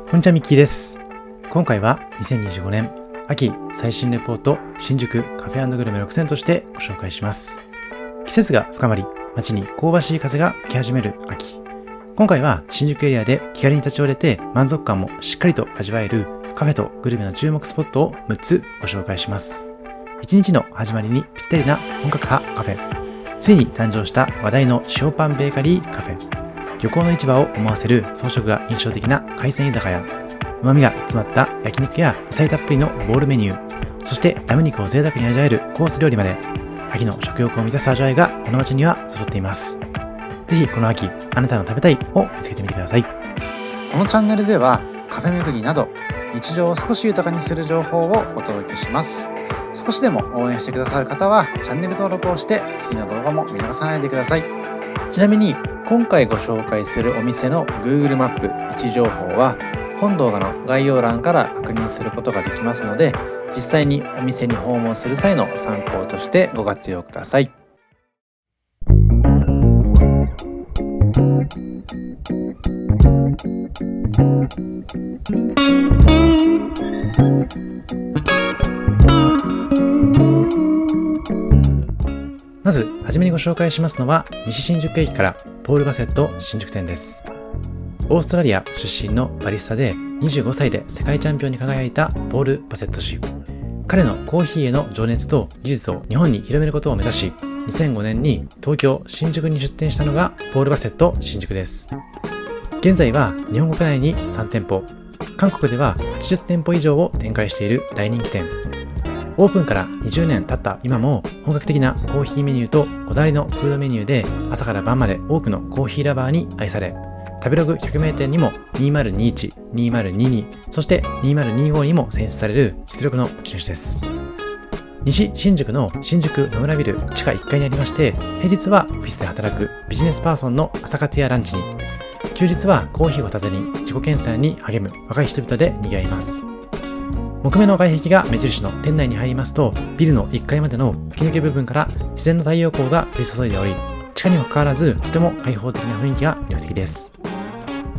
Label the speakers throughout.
Speaker 1: こんにちは、ミッキーです。今回は2025年秋最新レポート新宿カフェ&グルメ6選としてご紹介します。季節が深まり、街に香ばしい風が吹き始める秋。今回は新宿エリアで気軽に立ち寄れて満足感もしっかりと味わえるカフェとグルメの注目スポットを6つご紹介します。一日の始まりにぴったりな本格派カフェ。ついに誕生した話題の塩パンベーカリーカフェ。漁港の市場を思わせる装飾が印象的な海鮮居酒屋。旨味が詰まった焼肉や野菜たっぷりのボールメニュー。そしてラム肉を贅沢に味わえるコース料理まで。秋の食欲を満たす味わいがこの街には揃っています。ぜひこの秋、あなたの食べたいを見つけてみてください。
Speaker 2: このチャンネルではカフェ巡りなど日常を少し豊かにする情報をお届けします。少しでも応援してくださる方はチャンネル登録をして次の動画も見逃さないでください。ちなみに今回ご紹介するお店の Google マップ位置情報は本動画の概要欄から確認することができますので、実際にお店に訪問する際の参考としてご活用ください。
Speaker 1: まずはじめにご紹介しますのは西新宿駅からポール・バセット新宿店です。オーストラリア出身のバリスタで25歳で世界チャンピオンに輝いたポール・バセット氏。彼のコーヒーへの情熱と技術を日本に広めることを目指し、2005年に東京新宿に出店したのがポール・バセット新宿です。現在は日本国内に3店舗、韓国では80店舗以上を展開している大人気店。オープンから20年経った今も本格的なコーヒーメニューとこだわりのフードメニューで朝から晩まで多くのコーヒーラバーに愛され、食べログ100名店にも2021、2022、そして2025にも選出される実力の持ち主です。西新宿の新宿野村ビル地下1階にありまして、平日はオフィスで働くビジネスパーソンの朝活やランチに、休日はコーヒーを片手に自己研鑽に励む若い人々で賑わいます。木目の外壁が目印の店内に入りますと、ビルの1階までの吹き抜け部分から自然の太陽光が降り注いでおり、地下にもかかわらずとても開放的な雰囲気が魅力的です。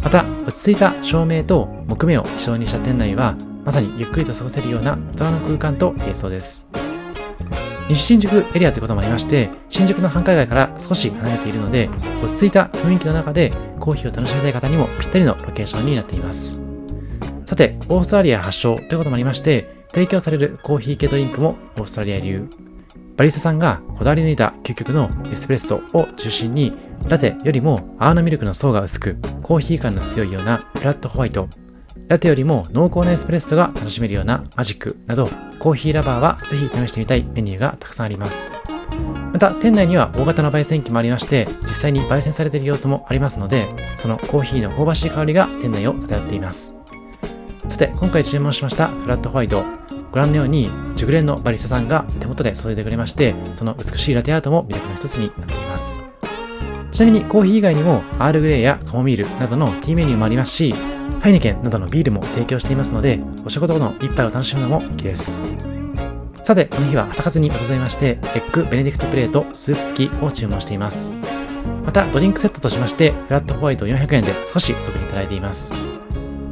Speaker 1: また落ち着いた照明と木目を基調にした店内はまさにゆっくりと過ごせるような大人の空間と言えそうです。西新宿エリアということもありまして、新宿の繁華街から少し離れているので、落ち着いた雰囲気の中でコーヒーを楽しみたい方にもぴったりのロケーションになっています。さて、オーストラリア発祥ということもありまして、提供されるコーヒー系ドリンクもオーストラリア流。バリスタさんがこだわり抜いた究極のエスプレッソを中心に、ラテよりも泡のミルクの層が薄く、コーヒー感の強いようなフラットホワイト、ラテよりも濃厚なエスプレッソが楽しめるようなマジックなど、コーヒーラバーはぜひ試してみたいメニューがたくさんあります。また店内には大型の焙煎機もありまして、実際に焙煎されている様子もありますので、そのコーヒーの香ばしい香りが店内を漂っています。さて、今回注文しましたフラットホワイト、ご覧のように熟練のバリスタさんが手元で注いでくれまして、その美しいラテアートも魅力の一つになっています。ちなみにコーヒー以外にもアールグレイやカモミールなどのティーメニューもありますし、ハイネケンなどのビールも提供していますので、お仕事後の一杯を楽しむのも人気です。さて、この日は朝活に訪れまして、エッグベネディクトプレートスープ付きを注文しています。またドリンクセットとしまして、フラットホワイト400円で少しお得にいただいています。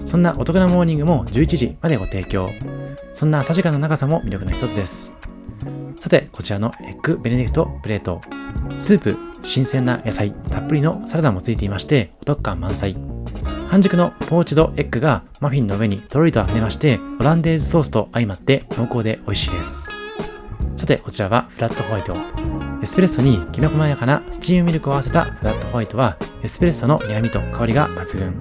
Speaker 1: そんなお得なモーニングも11時までご提供。そんな朝時間の長さも魅力の一つです。さて、こちらのエッグベネディクトプレート、スープ、新鮮な野菜たっぷりのサラダもついていまして、お得感満載。半熟のポーチドエッグがマフィンの上にとろりと跳ねまして、オランデーズソースと相まって濃厚で美味しいです。さて、こちらはフラットホワイト。エスプレッソにきめ細やかなスチームミルクを合わせたフラットホワイトは、エスプレッソの苦味と香りが抜群。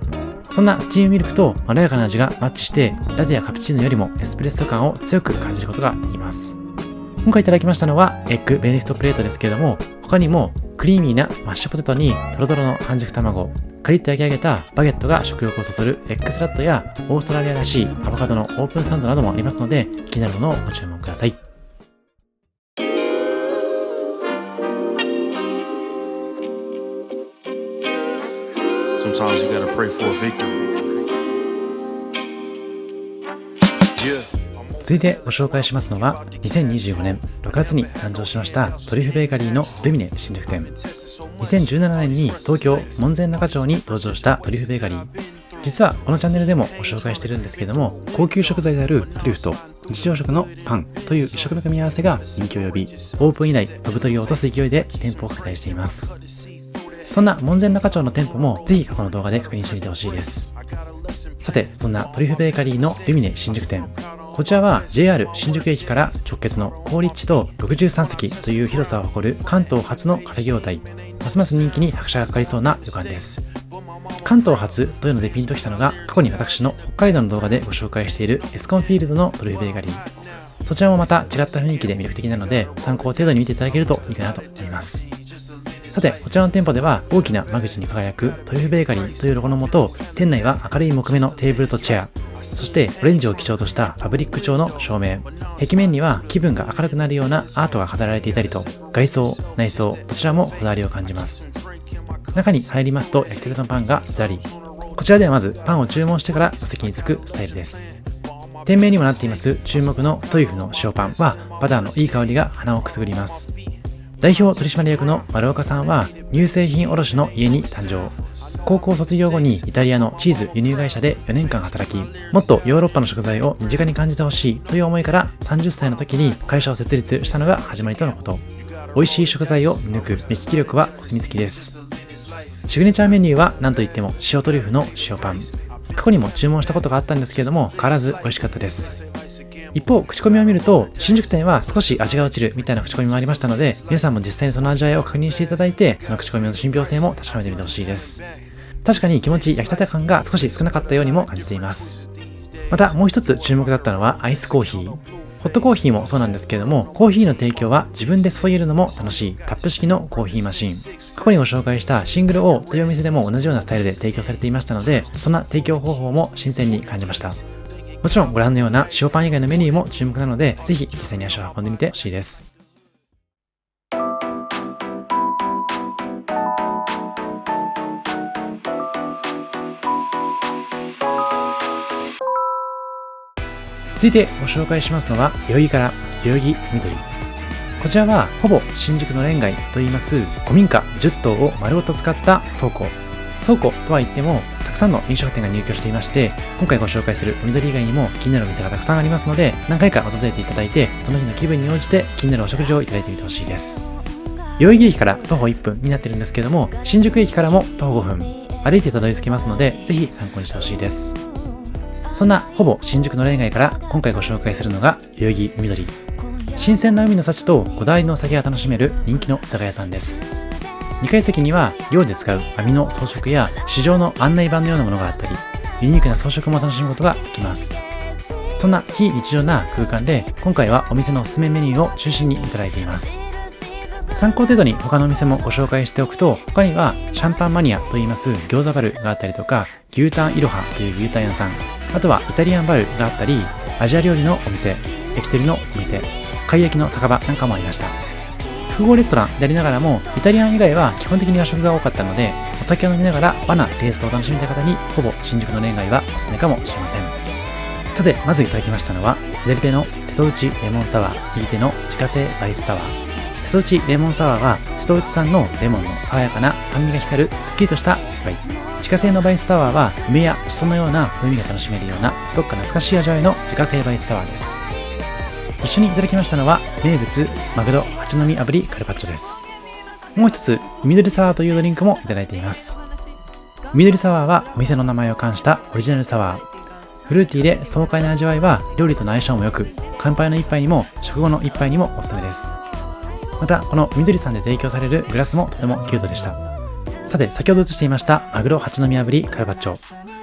Speaker 1: そんなスチームミルクとまろやかな味がマッチして、ラテやカプチーノよりもエスプレッソ感を強く感じることができます。今回いただきましたのはエッグベネディクトプレートですけれども、他にもクリーミーなマッシュポテトにトロトロの半熟卵、カリッと焼き上げたバゲットが食欲をそそるエッグスラッドやオーストラリアらしいアボカドのオープンサンドなどもありますので、気になるものをご注文ください。
Speaker 3: Sometimes you gotta pray for a victory. Yeah.
Speaker 1: 続いてご紹介しますのは2025年6月に誕生しましたトリュフベーカリーのルミネ新宿店。2017年に東京門前仲町に登場したトリュフベーカリー。実はこのチャンネルでもご紹介してるんですけども、高級食材であるトリュフと日常食のパンという異色の組み合わせが人気を呼び、オープン以来飛ぶ鳥を落とす勢いで店舗を拡大しています。そんな門前仲町の店舗もぜひ過去の動画で確認してみてほしいです。さて、そんなトリュフベーカリーのルミネ新宿店、こちらは JR 新宿駅から直結の好立地と63席という広さを誇る関東初のカフェ業態、ますます人気に拍車がかかりそうな旅館です。関東初というのでピンときたのが、過去に私の北海道の動画でご紹介しているエスコンフィールドのトリュフベーカリー。そちらもまた違った雰囲気で魅力的なので、参考程度に見ていただけるといいかなと思います。さて、こちらの店舗では大きな間口に輝くトリュフベーカリーというロゴのもと、店内は明るい木目のテーブルとチェア、そしてオレンジを基調としたパブリック調の照明、壁面には気分が明るくなるようなアートが飾られていたりと、外装、内装、どちらもこだわりを感じます。中に入りますと焼きたてのパンがずらり。こちらではまずパンを注文してから座席に着くスタイルです。店名にもなっています注目のトリュフの塩パンはバターのいい香りが鼻をくすぐります。代表取締役の丸岡さんは乳製品卸の家に誕生。高校卒業後にイタリアのチーズ輸入会社で4年間働き、もっとヨーロッパの食材を身近に感じてほしいという思いから30歳の時に会社を設立したのが始まりとのこと。美味しい食材を見抜く目利き力はお墨付きです。シグネチャーメニューは何といっても塩トリュフの塩パン。過去にも注文したことがあったんですけれども、変わらず美味しかったです。一方、口コミを見ると、新宿店は少し味が落ちるみたいな口コミもありましたので、皆さんも実際にその味わいを確認していただいて、その口コミの信憑性も確かめてみてほしいです。確かに気持ち焼きたて感が少し少なかったようにも感じています。またもう一つ注目だったのはアイスコーヒー。ホットコーヒーもそうなんですけれども、コーヒーの提供は自分で注げるのも楽しいタップ式のコーヒーマシン。過去にご紹介したシングル O というお店でも同じようなスタイルで提供されていましたので、そんな提供方法も新鮮に感じました。もちろんご覧のような塩パン以外のメニューも注目なので、ぜひ実際に足を運んでみてほしいです。続いてご紹介しますのは、代々木から代々木緑。こちらはほぼ新宿のレン街といいます古民家10棟を丸ごと使った倉庫。倉庫とは言ってもたくさんの飲食店が入居していまして、今回ご紹介する緑以外にも気になるお店がたくさんありますので、何回か訪れていただいて、その日の気分に応じて気になるお食事をいただいてみてほしいです。代々木駅から徒歩1分になってるんですけれども、新宿駅からも徒歩5分、歩いてたどり着けますので、ぜひ参考にしてほしいです。そんなほぼ新宿のレン街から今回ご紹介するのが代々木緑。新鮮な海の幸とこだわりのお酒が楽しめる人気の居酒屋さんです。2階席には漁で使う網の装飾や市場の案内板のようなものがあったり、ユニークな装飾も楽しむことができます。そんな非日常な空間で、今回はお店のおすすめメニューを中心にいただいています。参考程度に他のお店もご紹介しておくと、他にはシャンパンマニアといいます餃子バルがあったりとか、牛タンいろはという牛タン屋さん、あとはイタリアンバルがあったり、アジア料理のお店、焼き鳥のお店、貝焼きの酒場なんかもありました。複合レストランでありながらも、イタリアン以外は基本的に和食が多かったので、お酒を飲みながら和なテイストを楽しみたい方に、ほぼ新宿のレン街はおすすめかもしれません。さて、まずいただきましたのは、左手の瀬戸内レモンサワー、右手の自家製アイスサワー。瀬戸内レモンサワーは、瀬戸内産のレモンの爽やかな酸味が光るすっきりとした一杯。自家製のバイスサワーは、梅やシソのような風味が楽しめるような、どっか懐かしい味わいの自家製バイスサワーです。一緒にいただきましたのは、名物マグロ8のみ炙りカルパッチョです。もう一つ、緑サワーというドリンクもいただいています。緑サワーはお店の名前を冠したオリジナルサワー。フルーティーで爽快な味わいは料理との相性も良く、乾杯の一杯にも食後の一杯にもおすすめです。また、この緑さんで提供されるグラスもとてもキュートでした。さて、先ほど映していましたマグロ8のみ炙りカルパッチョ。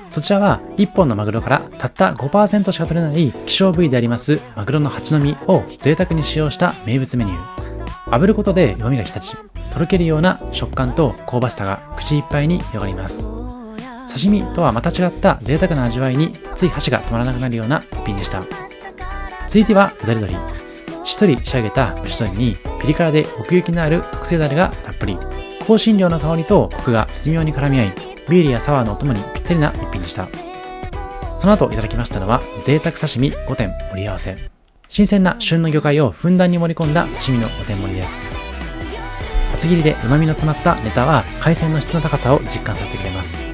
Speaker 1: そちらは1本のマグロからたった 5% しか取れない希少部位でありますマグロの8のみを贅沢に使用した名物メニュー。炙ることで旨味が引き立ち、とろけるような食感と香ばしさが口いっぱいに広がります。刺身とはまた違った贅沢な味わいに、つい箸が止まらなくなるような一品でした。続いてはうだれ鶏。しっとり仕上げた蒸し鶏にピリ辛で奥行きのある特製だれがたっぷり、香辛料の香りとコクが絶妙に絡み合い、ビールやサワーのお供にぴったりな一品でした。その後いただきましたのは贅沢刺身5点盛り合わせ。新鮮な旬の魚介をふんだんに盛り込んだ刺身の5点盛りです。厚切りで旨味の詰まったネタは海鮮の質の高さを実感させてくれます。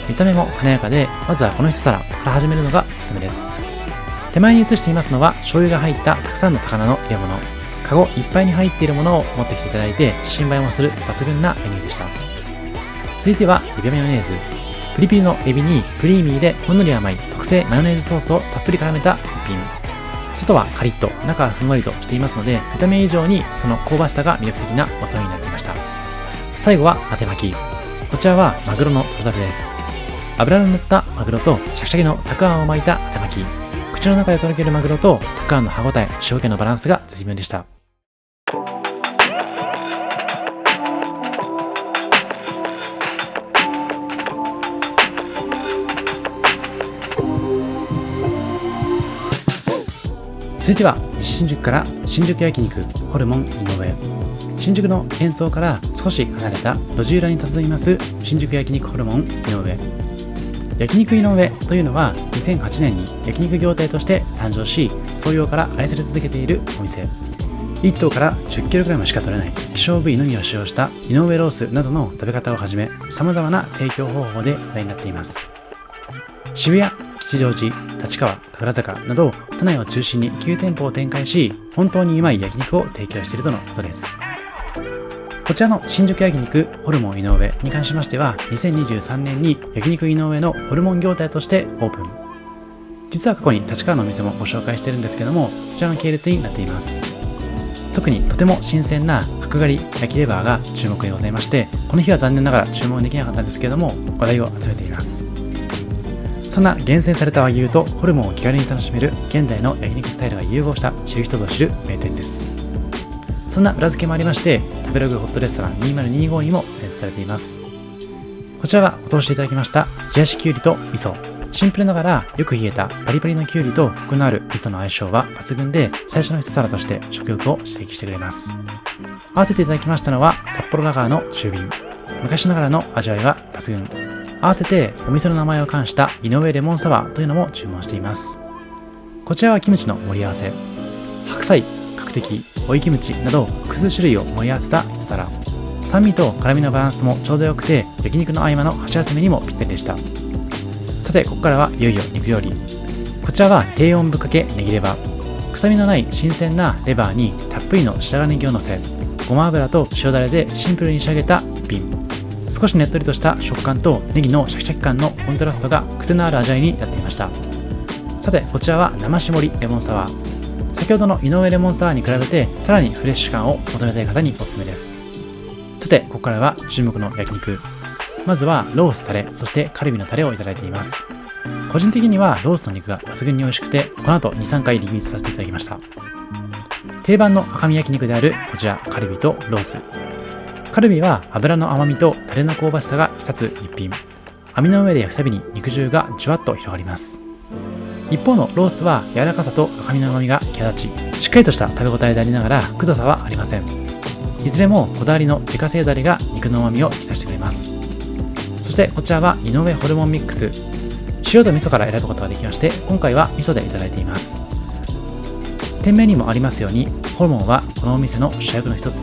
Speaker 1: 見た目も華やかで、まずはこの一皿から始めるのがおすすめです。手前に映していますのは醤油が入ったたくさんの魚の入れ物。カゴいっぱいに入っているものを持ってきていただいて、写真映えもする抜群なメニューでした。続いてはエビマヨネーズ。プリプリのエビにクリーミーでほんのり甘い特製マヨネーズソースをたっぷり絡めた一品。外はカリッと中はふんわりとしていますので、見た目以上にその香ばしさが魅力的なおつまみになっていました。最後はあて巻き。こちらはマグロのトロタルです。油の乗ったマグロとシャキシャキのたくあんを巻いたあて巻き。口の中でとろけるマグロとたくあんの歯ごたえ、塩気のバランスが絶妙でした。続いては西新宿から新宿焼肉ホルモン井上。新宿の喧騒から少し離れた路地裏に佇みます新宿焼肉ホルモン井上。焼肉井上というのは2008年に焼肉業態として誕生し、創業から愛され続けているお店。1頭から 10kg しか取れない希少部位のみを使用した井上ロースなどの食べ方をはじめ、様々な提供方法で話題になっています。渋谷、吉祥寺、立川、神楽坂など都内を中心に9店舗を展開し、本当にうまい焼肉を提供しているとのことです。こちらの新宿焼肉ホルモン井上に関しましては、2023年に焼肉井上のホルモン業態としてオープン。実は過去に立川のお店もご紹介しているんですけども、そちらの系列になっています。特にとても新鮮な角刈り焼きレバーが注目でございまして、この日は残念ながら注文できなかったんですけれども、話題を集めています。そんな厳選された和牛とホルモンを気軽に楽しめる現代の焼肉スタイルが融合した知る人ぞ知る名店です。そんな裏付けもありまして、食べログホットレストラン2025にも選出されています。こちらはお通していただきました冷やしきゅうりと味噌。シンプルながらよく冷えたパリパリのきゅうりとコクのある味噌の相性は抜群で、最初の一皿として食欲を刺激してくれます。合わせていただきましたのは札幌ラガーの中瓶。昔ながらの味わいは抜群。合わせてお店の名前を冠した井上レモンサワーというのも注文しています。こちらはキムチの盛り合わせ。白菜、角的、追いキムチなど複数種類を盛り合わせた一皿。酸味と辛みのバランスもちょうどよくて、焼肉の合間の箸休めにもぴったりでした。さてここからはいよいよ肉料理。こちらは低温ぶっかけネギレバ。臭みのない新鮮なレバーにたっぷりの白髪ネギをのせ、ごま油と塩だれでシンプルに仕上げた一品。少しねっとりとした食感とネギのシャキシャキ感のコントラストが癖のある味わいになっていました。さてこちらは生搾りレモンサワー。先ほどの井上レモンサワーに比べてさらにフレッシュ感を求めたい方におすすめです。さてここからは注目の焼肉。まずはロースタレ、そしてカルビのタレをいただいています。個人的にはロースの肉が抜群に美味しくて、この後 2,3 回リピートさせていただきました。定番の赤身焼肉であるこちらカルビとロース。カルビは油の甘みとタレの香ばしさが引き立つ一品。網の上で焼くたびに肉汁がじゅわっと広がります。一方のロースは柔らかさと赤身の甘みが際立ち、しっかりとした食べ応えでありながらくどさはありません。いずれもこだわりの自家製ダレが肉の甘みを引き出してくれます。そしてこちらは井上ホルモンミックス。塩と味噌から選ぶことができまして、今回は味噌でいただいています。店名にもありますように、ホルモンはこのお店の主役の一つ。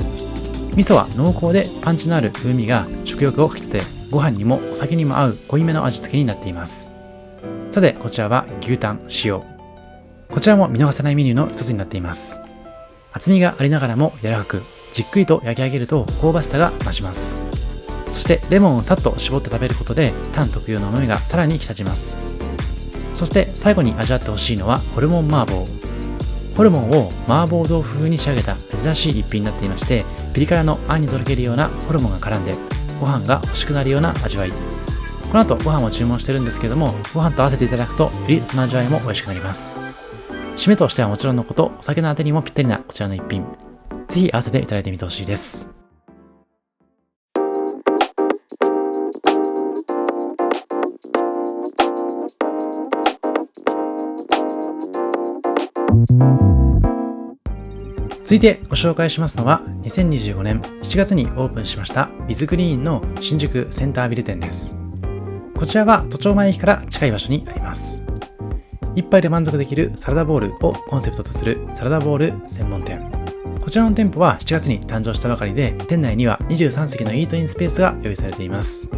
Speaker 1: 味噌は濃厚でパンチのある風味が食欲を引き立て、ご飯にもお酒にも合う濃いめの味付けになっています。さてこちらは牛タン塩。こちらも見逃せないメニューの一つになっています。厚みがありながらも柔らかく、じっくりと焼き上げると香ばしさが増します。そしてレモンをさっと絞って食べることでタン特有の旨味がさらに引き立ちます。そして最後に味わってほしいのはホルモン麻婆。ホルモンを麻婆豆腐風に仕上げた珍しい一品になっていまして、ピリ辛のあんにとろけるようなホルモンが絡んでご飯が欲しくなるような味わい。この後ご飯を注文してるんですけども、ご飯と合わせていただくとよりその味わいも美味しくなります。締めとしてはもちろんのこと、お酒のあてにもぴったりなこちらの一品。ぜひ合わせていただいてみてほしいです。続いてご紹介しますのは2025年7月にオープンしましたウィズグリーンの新宿センタービル店です。こちらは都庁前駅から近い場所にあります。一杯で満足できるサラダボウルをコンセプトとするサラダボウル専門店。こちらの店舗は7月に誕生したばかりで、店内には23席のイートインスペースが用意されています。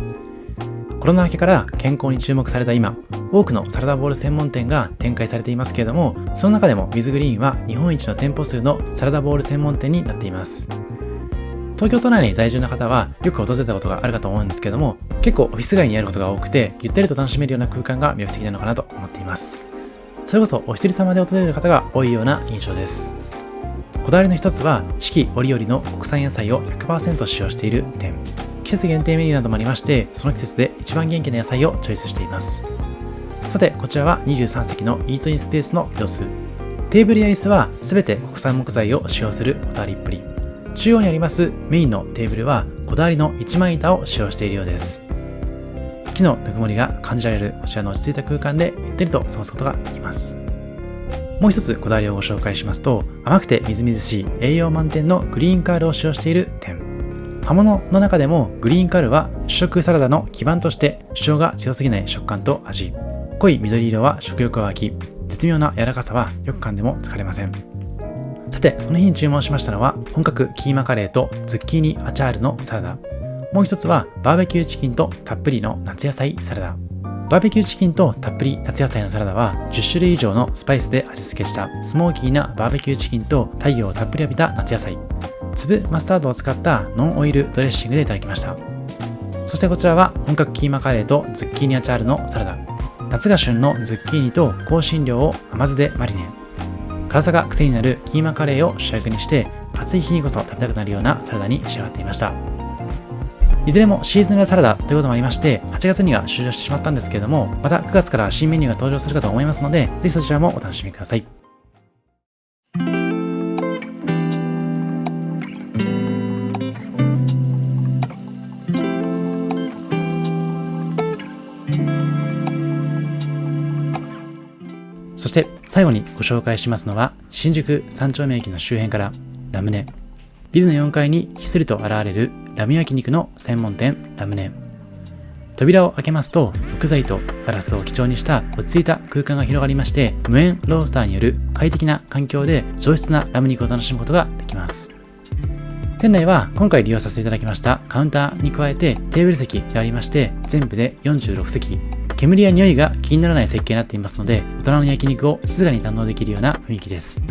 Speaker 1: コロナ明けから健康に注目された今、多くのサラダボウル専門店が展開されていますけれども、その中でもウィズグリーンは日本一の店舗数のサラダボウル専門店になっています。東京都内に在住の方はよく訪れたことがあるかと思うんですけれども、結構オフィス街にあることが多くて、ゆったりと楽しめるような空間が魅力的なのかなと思っています。それこそお一人様で訪れる方が多いような印象です。こだわりの一つは四季折々の国産野菜を 100% 使用している点。季節限定メニューなどもありまして、その季節で一番元気な野菜をチョイスしています。さて、こちらは23席のイートインスペースの様子。テーブルや椅子は全て国産木材を使用するこだわりっぷり。中央にありますメインのテーブルはこだわりの一枚板を使用しているようです。木のぬくもりが感じられるこちらの落ち着いた空間でゆったりと過ごすことができます。もう一つこだわりをご紹介しますと、甘くてみずみずしい栄養満点のグリーンカールを使用している点。葉物の中でもグリーンカールは主食サラダの基盤として主張が強すぎない食感と味。濃い緑色は食欲が湧き、絶妙な柔らかさはよく噛んでも疲れません。さて、この日に注文しましたのは本格キーマカレーとズッキーニアチャールのサラダ。もう一つはバーベキューチキンとたっぷりの夏野菜サラダ。バーベキューチキンとたっぷり夏野菜のサラダは10種類以上のスパイスで味付けしたスモーキーなバーベキューチキンと太陽をたっぷり浴びた夏野菜、粒マスタードを使ったノンオイルドレッシングでいただきました。そしてこちらは本格キーマカレーとズッキーニアチャールのサラダ。夏が旬のズッキーニと香辛料を甘酢でマリネ。辛さが癖になるキーマカレーを主役にして暑い日にこそ食べたくなるようなサラダに仕上がっていました。いずれもシーズナルサラダということもありまして、8月には終了してしまったんですけれども、また9月から新メニューが登場するかと思いますので、ぜひそちらもお楽しみください。そして最後にご紹介しますのは、新宿三丁目駅の周辺からラムネ。ビルの4階にひっそりと現れるラム焼肉の専門店ラムネ。扉を開けますと、木材とガラスを基調にした落ち着いた空間が広がりまして、無煙ロースターによる快適な環境で上質なラム肉を楽しむことができます。店内は今回利用させていただきましたカウンターに加えてテーブル席がありまして、全部で46席。煙や匂いが気にならない設計になっていますので、大人の焼肉を静かに堪能できるような雰囲気です。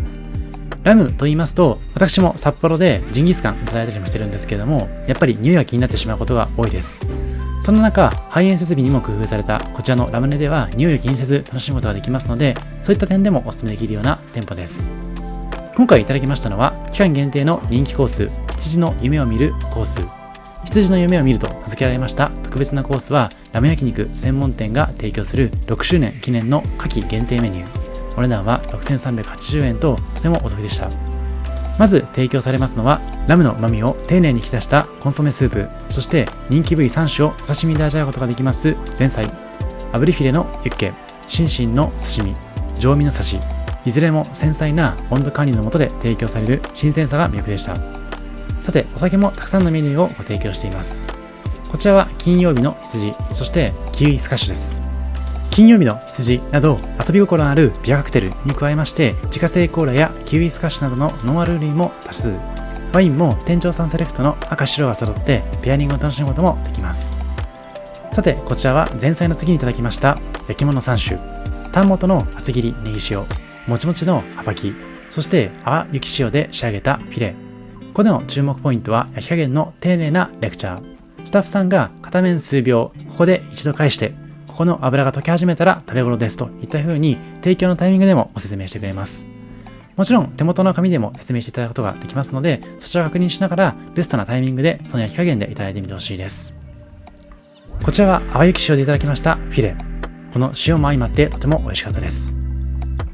Speaker 1: ラムと言いますと、私も札幌でジンギスカンいただいたりもしてるんですけれども、やっぱり匂いが気になってしまうことが多いです。そんな中、排煙設備にも工夫されたこちらのラムネでは匂いを気にせず楽しむことができますので、そういった点でもお勧めできるような店舗です。今回いただきましたのは、期間限定の人気コース、羊の夢を見るコース。羊の夢を見ると名付けられました特別なコースは、ラム焼肉専門店が提供する6周年記念の夏季限定メニュー。お値段は6380円ととてもお得でした。まず提供されますのは、ラムの旨味を丁寧に引き出したコンソメスープ、そして人気部位3種をお刺身で味わうことができます前菜、炙りフィレのユッケ、シンシンの刺身、上身の刺し、いずれも繊細な温度管理の下で提供される新鮮さが魅力でした。さて、お酒もたくさんのメニューをご提供しています。こちらは金曜日の羊、そしてキウイスカッシュです。金曜日の羊など遊び心のあるビアカクテルに加えまして、自家製コーラやキウイスカッシュなどのノンアル類も多数。ワインも店長さんセレクトの赤白が揃ってペアリングを楽しむこともできます。さて、こちらは前菜の次にいただきました焼き物3種、タン元の厚切りネギ塩、もちもちの葉巻、そして淡雪塩で仕上げたフィレ。ここでの注目ポイントは焼き加減の丁寧なレクチャー。スタッフさんが片面数秒、ここで一度返して、ここの油が溶け始めたら食べ頃ですといった風に提供のタイミングでもご説明してくれます。もちろん手元の紙でも説明していただくことができますので、そちらを確認しながらベストなタイミングでその焼き加減でいただいてみてほしいです。こちらは淡雪塩でいただきましたフィレ。この塩も相まってとても美味しかったです。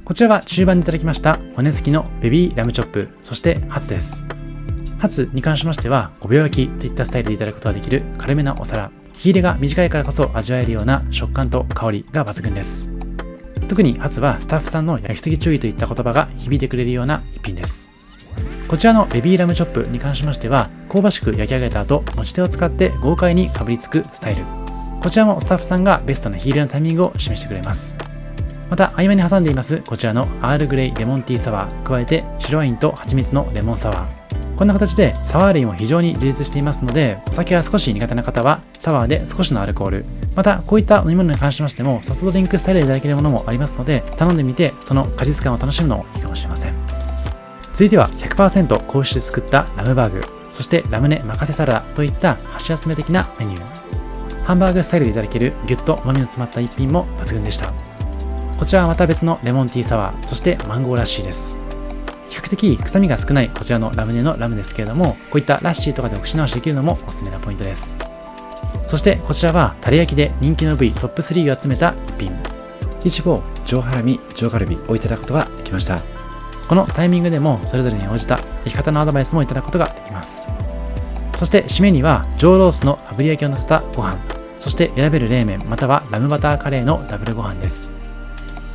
Speaker 1: こちらは中盤でいただきました骨付きのベビーラムチョップ、そしてハツです。ハツに関しましては5秒焼きといったスタイルでいただくことができる軽めなお皿。火入れが短いからこそ味わえるような食感と香りが抜群です。特にハツはスタッフさんの焼きすぎ注意といった言葉が響いてくれるような一品です。こちらのベビーラムチョップに関しましては、香ばしく焼き上げた後、持ち手を使って豪快にかぶりつくスタイル。こちらもスタッフさんがベストな火入れのタイミングを示してくれます。また合間に挟んでいますこちらのアールグレイレモンティーサワー、加えて白ワインと蜂蜜のレモンサワー。こんな形でサワー類も非常に充実していますので、お酒が少し苦手な方はサワーで少しのアルコール、またこういった飲み物に関しましてもソフトドリンクスタイルでいただけるものもありますので、頼んでみてその果実感を楽しむのもいいかもしれません。続いては 100% 硬質で作ったラムバーグ、そしてラムネ任せサラダといった箸休め的なメニュー。ハンバーグスタイルでいただけるギュッと旨味の詰まった一品も抜群でした。こちらはまた別のレモンティーサワー、そしてマンゴーラッシーです。比較的臭みが少ないこちらのラムネのラムですけれども、こういったラッシーとかでお口直しできるのもおすすめなポイントです。そしてこちらはタレ焼きで人気の部位トップ3を集めた一品。
Speaker 2: イチボ、上ハラミ、上カルビをいただくことができました。
Speaker 1: このタイミングでもそれぞれに応じた焼き方のアドバイスもいただくことができます。そして締めには上ロースの炙り焼きを乗せたご飯、そして選べる冷麺またはラムバターカレーのダブルご飯です。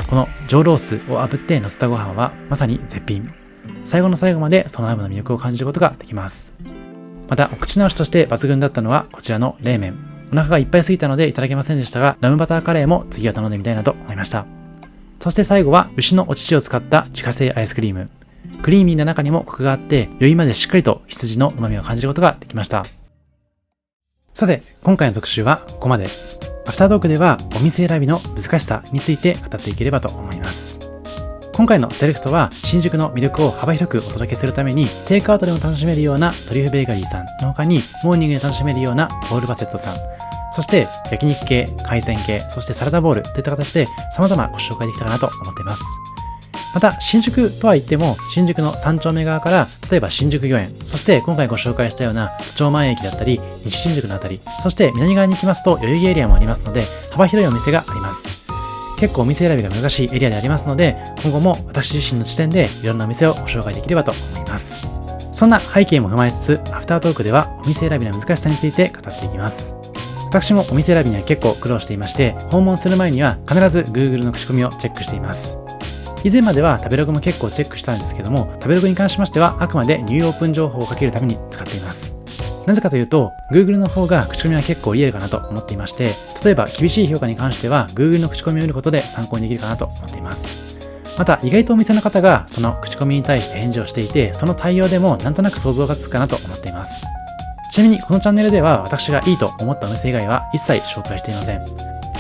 Speaker 1: この上ロースを炙って乗せたご飯はまさに絶品。最後の最後までそのラムの魅力を感じることができます。またお口直しとして抜群だったのはこちらの冷麺。お腹がいっぱいすぎたのでいただけませんでしたが、ラムバターカレーも次は頼んでみたいなと思いました。そして最後は牛のお乳を使った自家製アイスクリーム。クリーミーな中にもコクがあって余韻までしっかりと羊の旨味を感じることができました。さて今回の特集はここまで。アフタートークではお店選びの難しさについて語っていければと思います。今回のセレクトは新宿の魅力を幅広くお届けするためにテイクアウトでも楽しめるようなトリュフベーカリーさんの他にモーニングで楽しめるようなポールバセットさん、そして焼肉系、海鮮系、そしてサラダボールといった形で様々ご紹介できたかなと思っています。また新宿とは言っても新宿の3丁目側から例えば新宿御苑、そして今回ご紹介したような都庁前駅だったり西新宿のあたり、そして南側に行きますと代々木エリアもありますので幅広いお店があります。結構お店選びが難しいエリアでありますので、今後も私自身の視点でいろんなお店をご紹介できればと思います。そんな背景も踏まえつつアフタートークではお店選びの難しさについて語っていきます。私もお店選びには結構苦労していまして、訪問する前には必ず Google の口コミをチェックしています。以前までは食べログも結構チェックしたんですけども、食べログに関しましてはあくまでニューオープン情報をかけるために使っています。なぜかというと Google の方が口コミは結構リアルかなと思っていまして、例えば厳しい評価に関しては Google の口コミを見ることで参考にできるかなと思っています。また意外とお店の方がその口コミに対して返事をしていて、その対応でもなんとなく想像がつくかなと思っています。ちなみにこのチャンネルでは私がいいと思ったお店以外は一切紹介していません。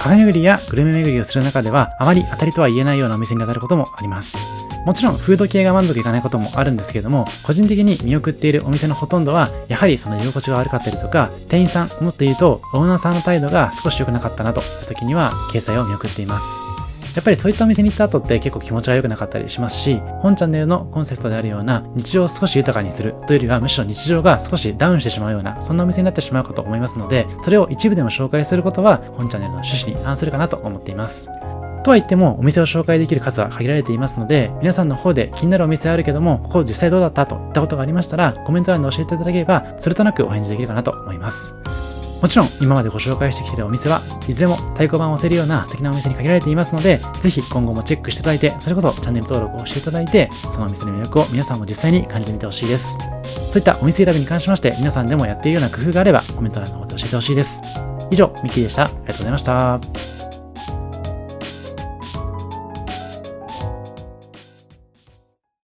Speaker 1: カフェ巡りやグルメ巡りをする中ではあまり当たりとは言えないようなお店に当たることもあります。もちろんフード系が満足いかないこともあるんですけれども、個人的に見送っているお店のほとんどはやはりその居心地が悪かったりとか、店員さん、もっと言うとオーナーさんの態度が少し良くなかったなといった時には掲載を見送っています。やっぱりそういったお店に行った後って結構気持ちが良くなかったりしますし、本チャンネルのコンセプトであるような日常を少し豊かにするというよりはむしろ日常が少しダウンしてしまうようなそんなお店になってしまうかと思いますので、それを一部でも紹介することは本チャンネルの趣旨に反するかなと思っています。とは言ってもお店を紹介できる数は限られていますので、皆さんの方で気になるお店あるけどもここ実際どうだったといったことがありましたらコメント欄で教えていただければそれとなくお返事できるかなと思います。もちろん今までご紹介してきているお店はいずれも太鼓判を押せるような素敵なお店に限られていますので、ぜひ今後もチェックしていただいて、それこそチャンネル登録をしていただいて、そのお店の魅力を皆さんも実際に感じてみてほしいです。そういったお店選びに関しまして皆さんでもやっているような工夫があればコメント欄の方で教えてほしいです。以上、ミッキーでした。ありがとうございました。